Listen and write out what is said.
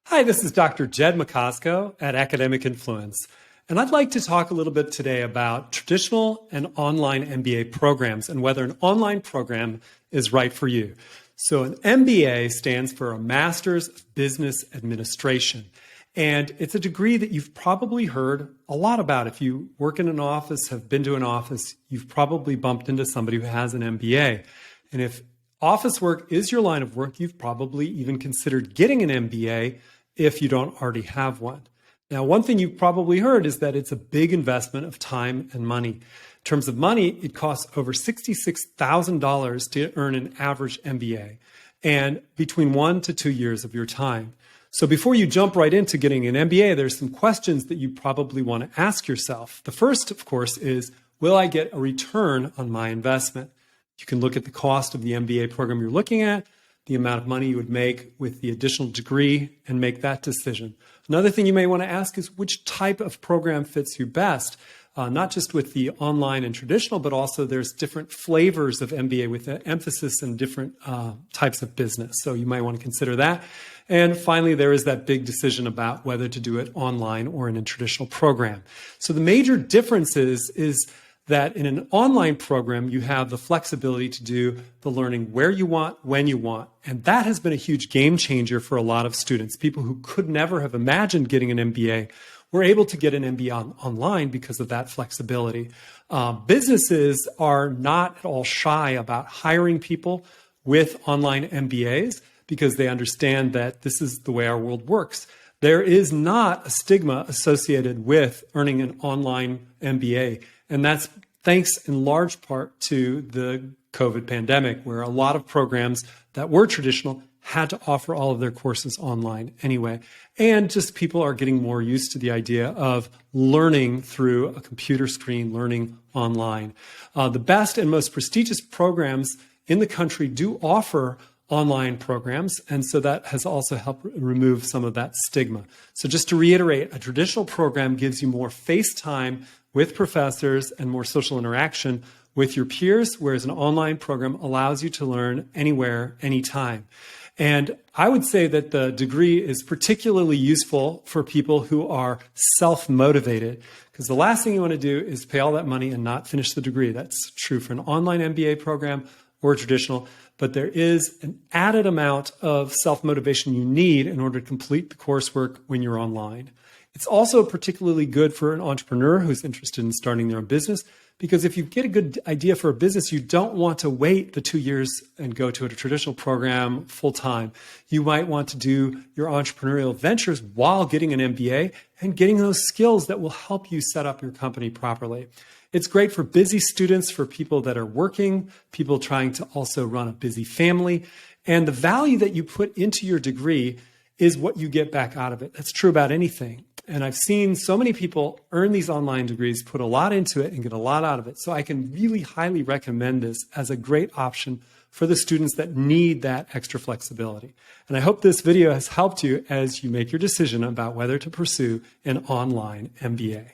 Hi, this is Dr. Jed Macosko at Academic Influence, and I'd like to talk a little bit today about traditional and online MBA programs and whether an online program is right for you. So an MBA stands for a Master's of Business Administration, and it's a degree that you've probably heard a lot about. If you work in an office, have been to an office, you've probably bumped into somebody who has an MBA. And if office work is your line of work, you've probably even considered getting an MBA if you don't already have one. Now, one thing you've probably heard is that it's a big investment of time and money. In terms of money, it costs over $66,000 to earn an average MBA and between 1 to 2 years of your time. So before you jump right into getting an MBA, there's some questions that you probably want to ask yourself. The first, of course, is, will I get a return on my investment? You can look at the cost of the MBA program you're looking at, the amount of money you would make with the additional degree, and make that decision. Another thing you may want to ask is which type of program fits you best, not just with the online and traditional, but also there's different flavors of MBA with an emphasis in different types of business. So you might want to consider that. And finally, there is that big decision about whether to do it online or in a traditional program. So the major difference is that in an online program, you have the flexibility to do the learning where you want, when you want. And that has been a huge game changer for a lot of students. People who could never have imagined getting an MBA were able to get an MBA online because of that flexibility. Businesses are not at all shy about hiring people with online MBAs because they understand that this is the way our world works. There is not a stigma associated with earning an online MBA. And that's thanks in large part to the COVID pandemic, where a lot of programs that were traditional had to offer all of their courses online anyway. And just people are getting more used to the idea of learning through a computer screen, learning online. The best and most prestigious programs in the country do offer online programs, and so that has also helped remove some of that stigma. So just to reiterate, a traditional program gives you more face time with professors and more social interaction with your peers, whereas an online program allows you to learn anywhere, anytime. And I would say that the degree is particularly useful for people who are self-motivated, because the last thing you want to do is pay all that money and not finish the degree. That's true for an online MBA program or traditional, but there is an added amount of self-motivation you need in order to complete the coursework when you're online. It's also particularly good for an entrepreneur who's interested in starting their own business, because if you get a good idea for a business, you don't want to wait the 2 years and go to a traditional program full time. You might want to do your entrepreneurial ventures while getting an MBA and getting those skills that will help you set up your company properly. It's great for busy students, for people that are working, people trying to also run a busy family. And the value that you put into your degree is what you get back out of it. That's true about anything. And I've seen so many people earn these online degrees, put a lot into it, and get a lot out of it. So I can really highly recommend this as a great option for the students that need that extra flexibility. And I hope this video has helped you as you make your decision about whether to pursue an online MBA.